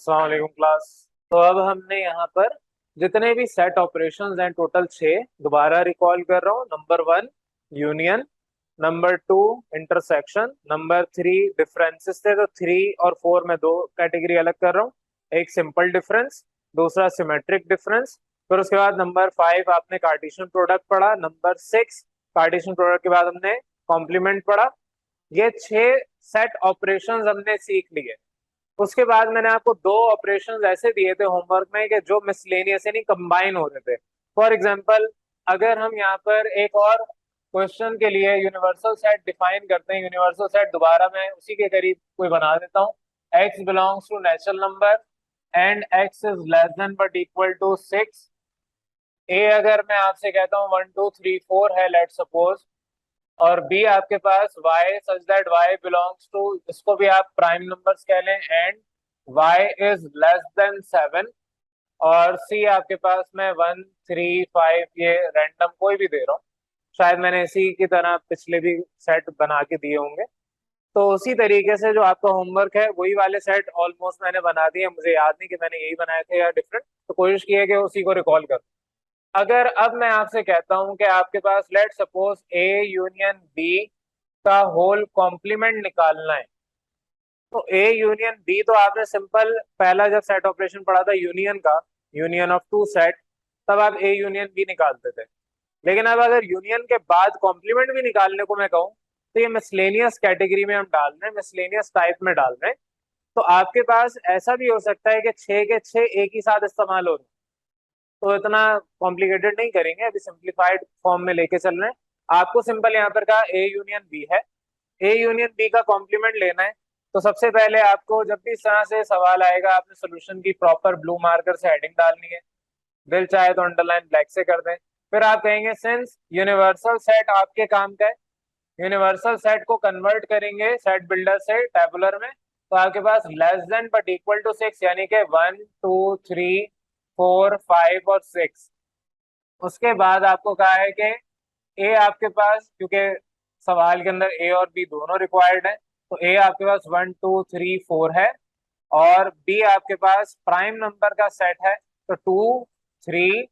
अस्सलाम वालेकुम क्लास। तो अब हमने यहाँ पर जितने भी सेट ऑपरेशंस हैं टोटल 6 दोबारा रिकॉल कर रहा हूँ। Number 1 union, number 2 intersection, number 3 differences थे तो 3 और 4 में दो कैटेगरी अलग कर रहा हूँ। एक सिंपल डिफरेंस, दूसरा सिमेट्रिक डिफरेंस। फिर उसके बाद नंबर 5 आपने कार्टेशियन प्रोडक्ट पढ़ा। नंबर 6 कार्टेशियन प्रोडक्ट के बाद हमने कॉम्प्लीमेंट पढ़ा। ये 6 सेट ऑपरेशंस हमने सीख लिए। उसके बाद मैंने आपको दो ऑपरेशंस ऐसे दिए थे होमवर्क में कि जो मिसलेनियस यानी कंबाइन हो रहे थे। फॉर एग्जांपल, अगर हम यहाँ पर एक और क्वेश्चन के लिए यूनिवर्सल सेट डिफाइन करते हैं, यूनिवर्सल सेट दोबारा मैं उसी के करीब कोई बना देता हूँ। x belongs to natural number and x is less than but equal to 6। A अगर मैं आपसे कहता हूँ 1 2 3 4 है, लेट सपोज, और बी आपके पास y such that y belongs to, इसको भी आप प्राइम नंबर्स कह लें, and y is less than 7, और सी आपके पास में 1 3 5, ये रैंडम कोई भी दे रहा हूँ। शायद मैंने इसी की तरह पिछले भी सेट बना के दिए होंगे। तो उसी तरीके से जो आपका होमवर्क है वही वाले सेट ऑलमोस्ट मैंने बना दिए। मुझे याद नहीं कि मैंने यही बनाए थे या डिफरेंट, तो कोशिश की है कि उसी को रिकॉल करूँ। अगर अब मैं आपसे कहता हूं कि आपके पास let suppose A union B का होल कॉम्प्लीमेंट निकालना है, तो ए यूनियन बी तो आपने सिंपल पहला जब सेट ऑपरेशन पढ़ा था यूनियन का, यूनियन ऑफ टू सेट, तब आप ए यूनियन बी निकालते थे। लेकिन अब अगर यूनियन के बाद कॉम्प्लीमेंट भी निकालने को मैं कहूँ, तो ये मिसलेनियस कैटेगरी में हम डाल रहे हैं, मिसलेनियस टाइप में डाल रहे हैं। तो आपके पास ऐसा भी हो सकता है कि 6 के 6 एक ही साथ इस्तेमाल हो रहे हैं। तो इतना कॉम्प्लिकेटेड नहीं करेंगे, अभी सिंप्लीफाइड फॉर्म में लेके चल रहे हैं। आपको सिंपल यहाँ पर कहा ए यूनियन बी है, ए यूनियन बी का कॉम्प्लीमेंट लेना है। तो सबसे पहले आपको जब भी इस तरह से सवाल आएगा, आपने सोल्यूशन की प्रॉपर ब्लू मार्कर से हेडिंग डालनी है। दिल चाहे तो अंडरलाइन ब्लैक से कर दें। फिर आप कहेंगे सिंस यूनिवर्सल सेट आपके काम का है, यूनिवर्सल सेट को कन्वर्ट करेंगे सेट बिल्डर से टेबुलर में, तो आपके पास less than but equal to 6, यानी कि 1 2 3 4 5 और 6। उसके बाद आपको कहा है कि ए आपके पास, क्योंकि सवाल के अंदर ए और बी दोनों रिक्वायर्ड है, तो ए आपके पास 1 2 3 4 है, और बी आपके पास प्राइम नंबर का सेट है, तो 2 3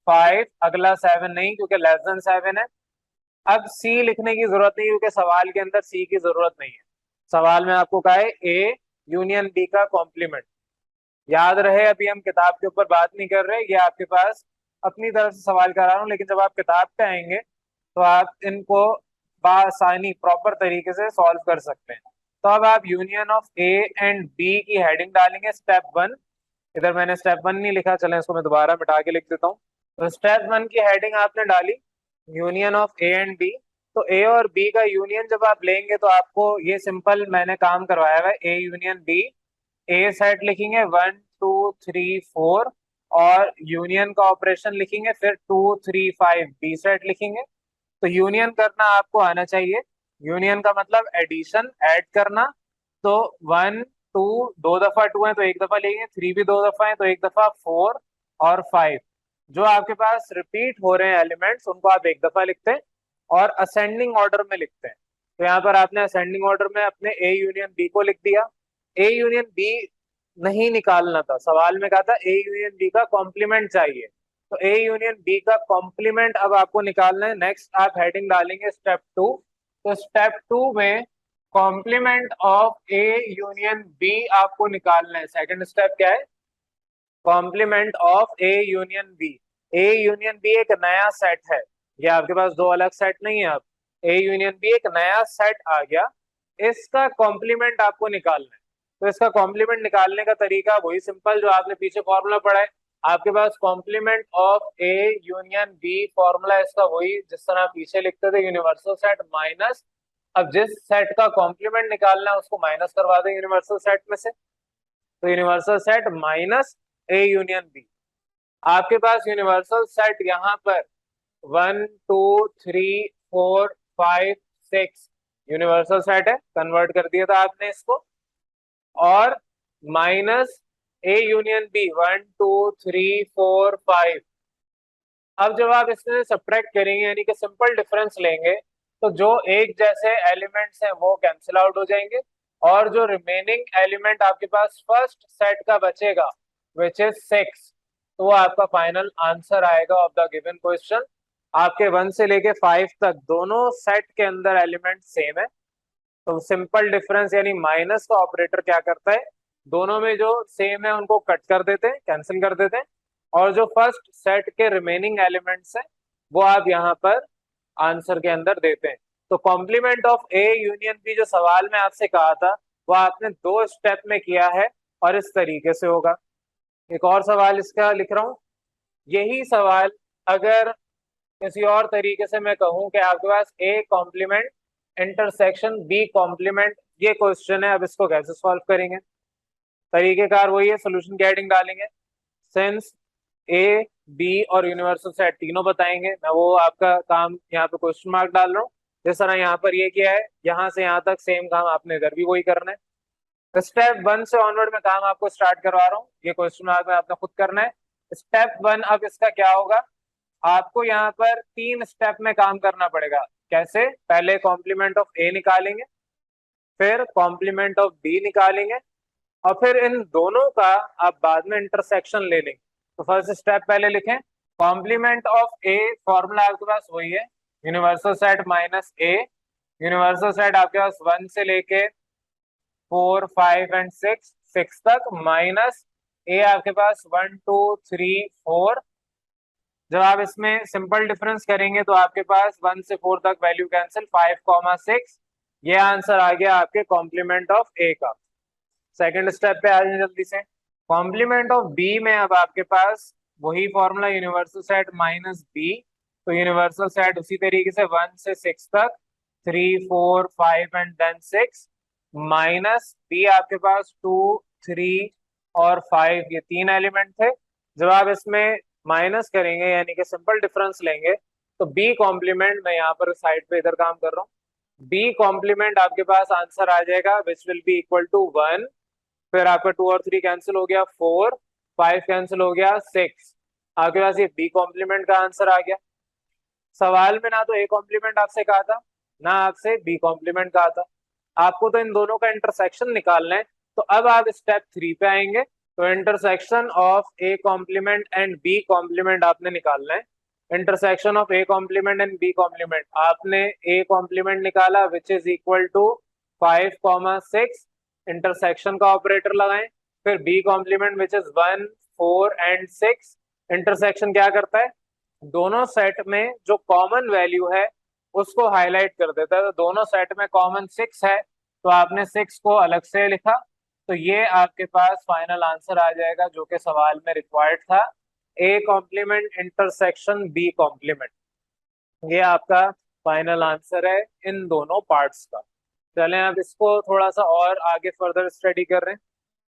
5, अगला 7 नहीं क्योंकि लेस देन 7 है। अब सी लिखने की जरूरत नहीं क्योंकि सवाल के अंदर सी की जरूरत नहीं है। सवाल में आपको कहा है ए यूनियन बी का कॉम्प्लीमेंट। याद रहे अभी हम किताब के ऊपर बात नहीं कर रहे, ये आपके पास अपनी तरफ से सवाल करा रहा हूँ, लेकिन जब आप किताब पे आएंगे तो आप इनको बासानी प्रॉपर तरीके से सॉल्व कर सकते हैं। तो अब आप union of A and B की हेडिंग डालेंगे स्टेप 1। इधर मैंने स्टेप 1 नहीं लिखा, चलें इसको मैं दोबारा मिटा के लिख देता हूँ। तो स्टेप 1 की हेडिंग आपने डाली union of A and B. तो ए और बी का यूनियन जब आप लेंगे तो आपको ये सिंपल मैंने काम करवाया हुआ है, A union B. A set लिखेंगे 1 2 3 4, और यूनियन का ऑपरेशन लिखेंगे फिर 2 3 5, बी सेट लिखेंगे। तो यूनियन करना आपको आना चाहिए। यूनियन का मतलब एडिशन, ऐड करना। तो 1 2, दो दफा 2 है तो एक दफा लेंगे, 3 भी दो दफा है तो एक दफा, 4 और 5 जो आपके पास रिपीट हो रहे हैं एलिमेंट्स उनको आप एक दफा लिखते हैं और असेंडिंग ऑर्डर में लिखते हैं। तो यहाँ पर आपने असेंडिंग ऑर्डर में अपने ए यूनियन बी को लिख दिया। ए यूनियन बी नहीं निकालना था, सवाल में कहा था ए यूनियन बी का कॉम्प्लीमेंट चाहिए, तो ए यूनियन बी का कॉम्प्लीमेंट अब आपको निकालना है। नेक्स्ट आप हेडिंग डालेंगे स्टेप 2। तो स्टेप 2 में complement of A union B आपको निकालना है। सेकंड स्टेप क्या है? Complement of A union B. A union B एक नया सेट है, ये आपके पास दो अलग सेट नहीं है। अब ए यूनियन बी एक नया सेट आ गया, इसका कॉम्प्लीमेंट आपको निकालना है। तो इसका कॉम्प्लीमेंट निकालने का तरीका वही सिंपल जो आपने पीछे फॉर्मूला पढ़ा है। आपके पास complement of A union B formula इसका वही जिस तरह पीछे लिखते थे, यूनिवर्सल सेट माइनस, अब जिस सेट का कॉम्प्लीमेंट निकालना है उसको माइनस करवा दें यूनिवर्सल सेट में से। तो universal set minus A union B. आपके पास यूनिवर्सल सेट यहाँ पर 1 2 3 4 5 6 यूनिवर्सल सेट है, कन्वर्ट कर दिया था आपने इसको, और माइनस ए यूनियन बी 1 2 3 4 5। अब जब आप इसमें सब्ट्रैक्ट करेंगे यानी कि सिंपल डिफरेंस लेंगे, तो जो एक जैसे एलिमेंट्स हैं वो कैंसिल आउट हो जाएंगे, और जो रिमेनिंग एलिमेंट आपके पास फर्स्ट सेट का बचेगा विच इज 6, तो वो आपका फाइनल आंसर आएगा ऑफ द गिवन क्वेश्चन। आपके 1 से लेके 5 तक दोनों सेट के अंदर एलिमेंट सेम है, तो सिंपल डिफरेंस यानी माइनस का ऑपरेटर क्या करता है, दोनों में जो सेम है उनको कट कर देते हैं, कैंसिल कर देते हैं, और जो फर्स्ट सेट के रिमेनिंग एलिमेंट्स हैं वो आप यहाँ पर आंसर के अंदर देते हैं। तो complement of A union B जो सवाल में आपसे कहा था वो आपने 2 स्टेप में किया है और इस तरीके से होगा। एक और सवाल इसका लिख रहा हूं, यही सवाल अगर किसी और तरीके से मैं कहूं कि आपके पास A complement intersection B complement ये क्वेश्चन है, अब इसको कैसे सॉल्व करेंगे? तरीकेकार वही है, सोल्यूशन की हेडिंग डालेंगे, सिंस ए बी और यूनिवर्सल सेट तीनों बताएंगे। मैं वो आपका काम यहाँ पे क्वेश्चन मार्क डाल रहा हूँ, जिस तरह यहाँ पर ये किया है, यहाँ से यहाँ तक सेम काम आपने इधर भी वही करना है। स्टेप 1 से ऑनवर्ड में काम आपको स्टार्ट करवा रहा हूँ, ये क्वेश्चन मार्क में आपने खुद करना है। स्टेप 1 अब इसका क्या होगा, आपको यहाँ पर 3 स्टेप में काम करना पड़ेगा। कैसे? पहले कॉम्प्लीमेंट ऑफ ए निकालेंगे, फिर कॉम्प्लीमेंट ऑफ बी निकालेंगे, और फिर इन दोनों का आप बाद में इंटरसेक्शन ले लेंगे। तो फर्स्ट स्टेप पहले लिखें, कॉम्प्लीमेंट ऑफ ए फॉर्मूला आपके पास वही है, यूनिवर्सल सेट माइनस ए। यूनिवर्सल सेट आपके पास 1 से लेके 4 5 एंड 6 तक, माइनस ए आपके पास 1 2 3 4। जब आप इसमें सिंपल डिफरेंस करेंगे तो आपके पास 1 से 4 तक वैल्यू कैंसिल, 5 6, ये आंसर आ गया आपके कॉम्प्लीमेंट ऑफ ए का। सेकंड स्टेप पे आ जाए जल्दी से, कॉम्प्लीमेंट ऑफ बी में अब आपके पास वही formula universal set minus B. तो यूनिवर्सल सेट उसी तरीके से 1 से 6 तक, 3 4 5 एंड देन 6, माइनस बी आपके पास 2 3 और 5, ये 3 एलिमेंट थे। जब आप इसमें माइनस करेंगे यानी कि सिंपल डिफरेंस लेंगे तो बी कॉम्प्लीमेंट, मैं यहाँ पर साइड पे इधर काम कर रहा हूँ, बी कॉम्प्लीमेंट आपके पास आंसर आ जाएगा which will be equal to 1। फिर आपका 2 और 3 कैंसिल हो गया, 4 5 कैंसिल हो गया, 6, आपके पास ये बी कॉम्प्लीमेंट का आंसर आ गया। सवाल में ना तो ए कॉम्प्लीमेंट आपसे कहा था ना आपसे बी कॉम्प्लीमेंट कहा था, आपको तो इन दोनों का इंटरसेक्शन निकालना है। तो अब आप स्टेप 3 पे आएंगे, तो intersection of A complement and B complement आपने निकालना है। Intersection of A complement and B complement, आपने ए कॉम्प्लीमेंट निकाला which is equal to 5 6, intersection का ऑपरेटर लगाएं, फिर B complement which is 1 4 and 6। Intersection क्या करता है, दोनों सेट में जो कॉमन वैल्यू है उसको हाईलाइट कर देता है। तो दोनों सेट में कॉमन 6 है, तो आपने 6 को अलग से लिखा, तो ये आपके पास फाइनल आंसर आ जाएगा जो कि सवाल में रिक्वायर्ड था, A complement intersection B complement. ये आपका फाइनल आंसर है इन दोनों पार्ट्स का। चलें अब इसको थोड़ा सा और आगे फर्दर स्टडी कर रहे हैं।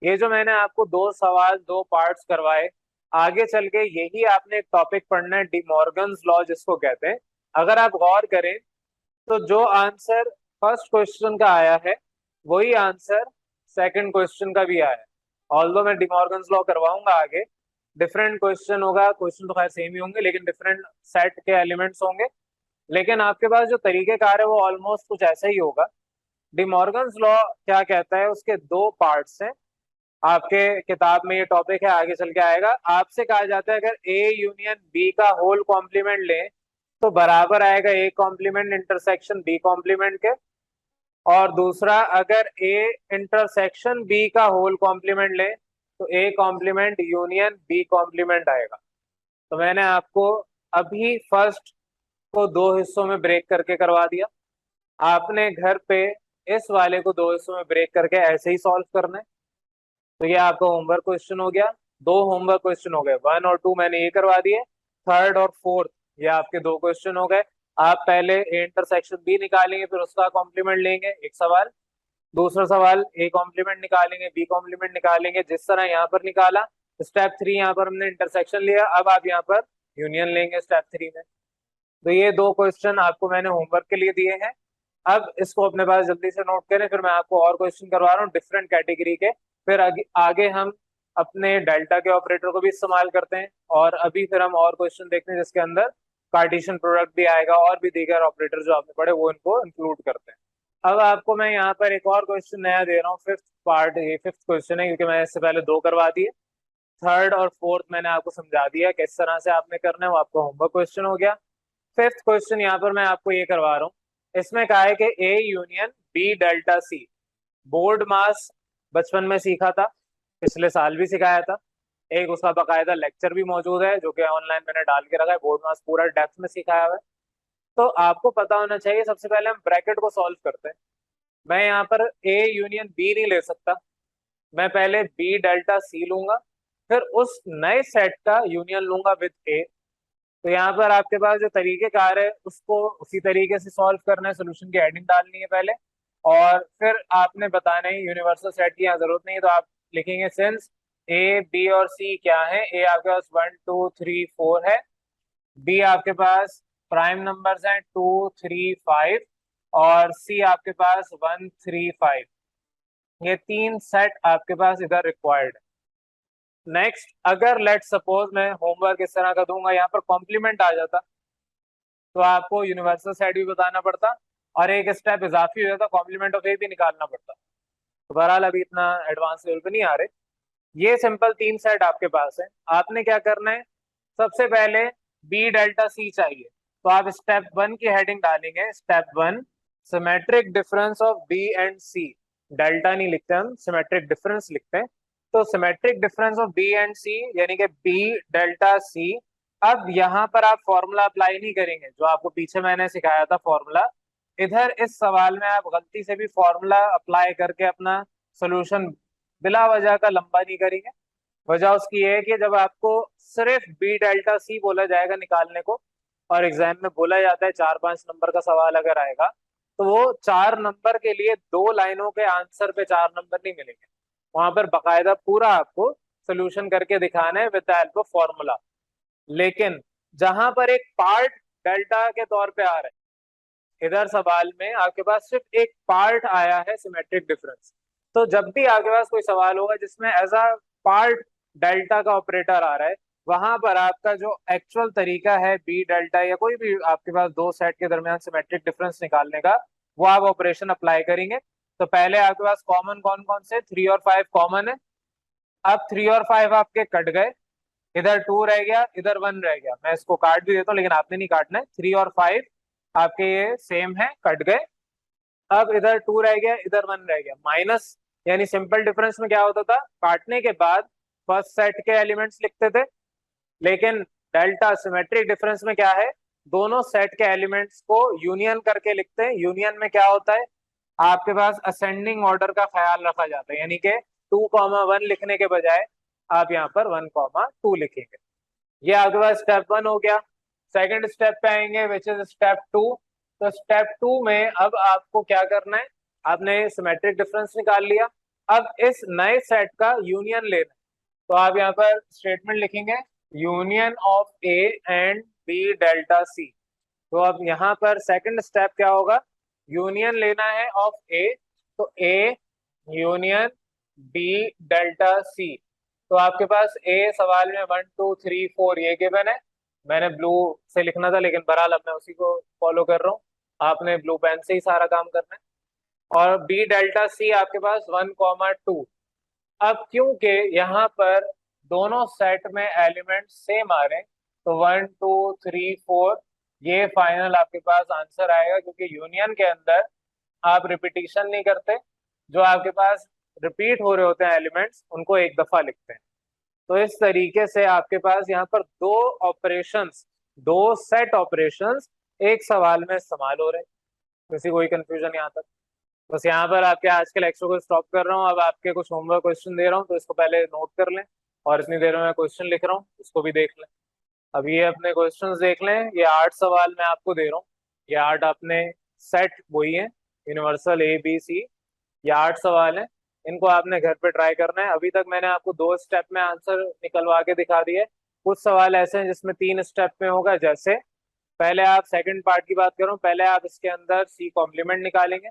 ये जो मैंने आपको 2 सवाल 2 पार्ट्स करवाए, आगे चल के यही आपने एक टॉपिक पढ़ना है, डी मॉर्गन्स लॉ जिसको कहते हैं। अगर आप गौर करें तो जो आंसर फर्स्ट क्वेश्चन का आया है वही आंसर सेकंड क्वेश्चन का भी आया है। ऑल्दो मैं डी मॉर्गन्स लॉ करवाऊंगा आगे, डिफरेंट क्वेश्चन होगा, क्वेश्चन तो खैर सेम ही होंगे लेकिन डिफरेंट सेट के एलिमेंट्स होंगे, लेकिन आपके पास जो तरीकेकार है वो ऑलमोस्ट कुछ ऐसा ही होगा। डी मॉर्गन्स लॉ क्या कहता है, उसके 2 पार्ट्स हैं। आपके किताब में ये टॉपिक है, आगे चल के आएगा। आपसे कहा जाता है अगर ए यूनियन बी का होल कॉम्प्लीमेंट लें तो बराबर आएगा A complement intersection B complement के, और दूसरा अगर ए इंटरसेक्शन बी का होल कॉम्प्लीमेंट लें तो A complement union B complement आएगा। तो मैंने आपको अभी फर्स्ट को 2 हिस्सों में ब्रेक करके करवा दिया, आपने घर पे इस वाले को 2 हिस्सों में ब्रेक करके ऐसे ही सॉल्व करना है। तो ये आपका होमवर्क क्वेश्चन हो गया, 2 होमवर्क क्वेश्चन हो गए, 1 और 2 मैंने ये करवा दिए, थर्ड और फोर्थ ये आपके 2 क्वेश्चन हो गए। आप पहले ए इंटरसेक्शन बी निकालेंगे, फिर उसका कॉम्प्लीमेंट लेंगे एक सवाल, दूसरा सवाल ए कॉम्प्लीमेंट निकालेंगे बी कॉम्प्लीमेंट निकालेंगे, जिस तरह यहाँ पर निकाला। स्टेप 3 यहाँ पर हमने इंटरसेक्शन लिया, अब आप यहाँ पर यूनियन लेंगे स्टेप 3 में। तो ये 2 क्वेश्चन आपको मैंने होमवर्क के लिए दिए हैं, अब इसको अपने पास जल्दी से नोट करें, फिर मैं आपको और क्वेश्चन करवा रहा हूँ डिफरेंट कैटेगरी के। फिर आगे हम अपने डेल्टा के ऑपरेटर को भी इस्तेमाल करते हैं, और अभी फिर हम और क्वेश्चन देखते हैं जिसके अंदर कार्टेशियन प्रोडक्ट भी आएगा और भी दीगर ऑपरेटर जो आपने पढ़े वो इनको इंक्लूड करते हैं। अब आपको मैं यहाँ पर एक और क्वेश्चन नया दे रहा हूँ, फिफ्थ पार्ट, ये फिफ्थ क्वेश्चन है क्योंकि मैंने इससे पहले दो करवा दिए। थर्ड और फोर्थ मैंने आपको समझा दिया किस तरह से आपने करना है, वो आपका होमवर्क क्वेश्चन हो गया। फिफ्थ क्वेश्चन यहाँ पर मैं आपको ये करवा रहा हूँ। इसमें कहा है कि A union B delta C. BODMAS बचपन में सीखा था, पिछले साल भी सिखाया था। एक उसका बकायदा लेक्चर भी मौजूद है जो कि ऑनलाइन मैंने डाल के रखा है, बोर्ड मास पूरा डेप्थ में सिखाया हुआ है। तो आपको पता होना चाहिए। सबसे पहले हम ब्रैकेट को सॉल्व करते हैं। मैं यहाँ पर ए यूनियन बी नहीं ले सकता, मैं पहले बी डेल्टा सी लूंगा, फिर उस नए सेट का यूनियन लूंगा विद ए। तो यहाँ पर आपके पास जो तरीकेकार है उसको उसी तरीके से सॉल्व करना है, सोल्यूशन की हेडिंग डालनी है पहले, और फिर आपने बताना है यूनिवर्सल सेट की यहाँ जरूरत नहीं है, तो आप लिखेंगे सिंस ए बी और सी क्या है। ए आपके पास 1 2 3 4 है, बी आपके पास प्राइम नंबर्स हैं 2 3 5, और सी आपके पास 1 3 5। ये तीन सेट आपके पास इधर रिक्वायर्ड है। नेक्स्ट, अगर लेट सपोज मैं होमवर्क इस तरह का दूंगा, यहाँ पर कॉम्प्लीमेंट आ जाता, तो आपको यूनिवर्सल सेट भी बताना पड़ता और एक स्टेप इजाफी हो जाता, कॉम्प्लीमेंट ऑफ ए भी निकालना पड़ता। तो बहरहाल अभी इतना एडवांस लेवल पे नहीं आ रहे। ये सिंपल तीन सेट आपके पास है। आपने क्या करना है, सबसे पहले बी डेल्टा सी चाहिए, तो आप स्टेप 1 की हेडिंग डालेंगे, step 1 symmetric difference of B and C. Delta नहीं लिखते हम, सिमेट्रिक डिफरेंस लिखते हैं। तो symmetric difference of B and C यानी कि बी डेल्टा सी। अब यहाँ पर आप फॉर्मूला अप्लाई नहीं करेंगे जो आपको पीछे मैंने सिखाया था फॉर्मूला। इधर इस सवाल में आप गलती से भी फॉर्मूला अप्लाई करके अपना सोल्यूशन बिला वजह का लंबा नहीं करेंगे। वजह उसकी ये है कि जब आपको सिर्फ बी डेल्टा सी बोला जाएगा निकालने को, और एग्जाम में बोला जाता है 4 5 नंबर का सवाल अगर आएगा, तो वो 4 नंबर के लिए दो लाइनों के आंसर पे 4 नंबर नहीं मिलेंगे। वहां पर बकायदा पूरा आपको सोल्यूशन करके दिखाना है with the help of formula. लेकिन जहां पर एक पार्ट डेल्टा के तौर पे आ रहा है, इधर सवाल में आपके पास सिर्फ एक पार्ट आया है सिमेट्रिक डिफरेंस। तो जब भी आपके पास कोई सवाल होगा जिसमें एज अ पार्ट डेल्टा का ऑपरेटर आ रहा है, वहां पर आपका जो एक्चुअल तरीका है बी डेल्टा या कोई भी आपके पास दो सेट के दरमियान सिमेट्रिक डिफरेंस निकालने का, वो आप ऑपरेशन अप्लाई करेंगे। तो पहले आपके पास कॉमन कौन कौन से, 3 और 5 कॉमन है। अब 3 और 5 आपके कट गए, इधर 2 रह गया, इधर 1 रह गया। मैं इसको काट भी देता हूँ लेकिन आपने नहीं काटना है। 3 और 5 आपके ये सेम है, कट गए। अब इधर 2 रह गया, इधर 1 रह गया। माइनस यानी सिंपल डिफरेंस में क्या होता था, काटने के बाद फर्स्ट सेट के एलिमेंट्स लिखते थे। लेकिन डेल्टा सिमेट्रिक डिफरेंस में क्या है, दोनों सेट के एलिमेंट्स को यूनियन करके लिखते हैं। यूनियन में क्या होता है, आपके पास असेंडिंग ऑर्डर का ख्याल रखा जाता है, यानी कि 2 1 लिखने के बजाय आप यहाँ पर 1 2 लिखेंगे। ये आपके पास स्टेप 1 हो गया। सेकंड स्टेप पे आएंगे विच इज स्टेप 2। तो स्टेप 2 में अब आपको क्या करना है, आपने सिमेट्रिक डिफरेंस निकाल लिया, अब इस नए सेट का यूनियन लेना है। तो आप यहाँ पर स्टेटमेंट लिखेंगे union of A and B delta C. तो अब यहाँ पर सेकंड स्टेप क्या होगा, यूनियन लेना है ऑफ ए। तो A union B delta C. तो आपके पास ए सवाल में 1 2 3 4 ये गिवन है। मैंने ब्लू से लिखना था लेकिन बहरहाल अब मैं उसी को फॉलो कर रहा हूँ। आपने ब्लू पेन से ही सारा काम करना है। और बी डेल्टा सी आपके पास 1 2। अब क्योंकि यहाँ पर दोनों सेट में एलिमेंट सेम आ रहे हैं, तो 1 2 3 4 ये फाइनल आपके पास आंसर आएगा, क्योंकि यूनियन के अंदर आप रिपीटिशन नहीं करते। जो आपके पास रिपीट हो रहे होते हैं एलिमेंट्स उनको एक दफा लिखते हैं। तो इस तरीके से आपके पास यहाँ पर दो ऑपरेशंस, दो सेट ऑपरेशंस एक सवाल में इस्तेमाल हो रहे हैं। किसी कोई कंफ्यूजन यहाँ तक? बस यहाँ पर आपके आज के लेक्चर को स्टॉप कर रहा हूँ। अब आपके कुछ होमवर्क क्वेश्चन दे रहा हूँ, तो इसको पहले नोट कर लें, और इतनी देर में मैं क्वेश्चन लिख रहा हूँ उसको भी देख लें। अब ये अपने क्वेश्चंस देख लें। ये 8 सवाल मैं आपको दे रहा हूँ। ये 8 आपने सेट वही है, यूनिवर्सल ए बी सी। ये 8 सवाल हैं, इनको आपने घर पे ट्राई करना है। अभी तक मैंने आपको 2 स्टेप में आंसर निकलवा के दिखा दिए। कुछ सवाल ऐसे हैं जिसमें 3 स्टेप में होगा। जैसे पहले आप सेकंड पार्ट की बात करूं, पहले आप इसके अंदर सी कॉम्प्लीमेंट निकालेंगे,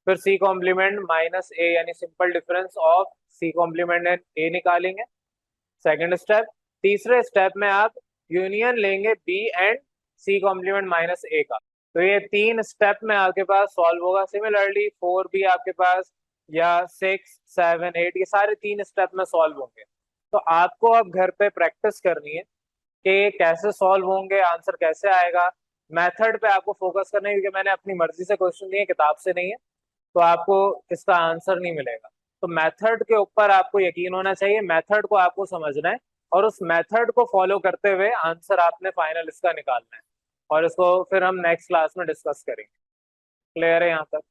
फिर सी कॉम्प्लीमेंट माइनस ए यानी simple difference of C complement and A निकालेंगे, सेकंड स्टेप। तीसरे स्टेप में आप यूनियन लेंगे B and C complement minus A का। तो ये 3 स्टेप में आपके पास सॉल्व होगा। सिमिलरली 4 भी आपके पास, या 6, 7, 8, ये सारे 3 स्टेप में सॉल्व होंगे। तो आपको अब घर पे प्रैक्टिस करनी है कि कैसे सॉल्व होंगे, आंसर कैसे आएगा। मेथड पे आपको फोकस करना है, क्योंकि मैंने अपनी मर्जी से क्वेश्चन दिए, किताब से नहीं है, तो आपको इसका आंसर नहीं मिलेगा। तो मेथड के ऊपर आपको यकीन होना चाहिए, मेथड को आपको समझना है, और उस मेथड को फॉलो करते हुए आंसर आपने फाइनल इसका निकालना है। और इसको फिर हम नेक्स्ट क्लास में डिस्कस करेंगे। क्लियर है यहाँ तक?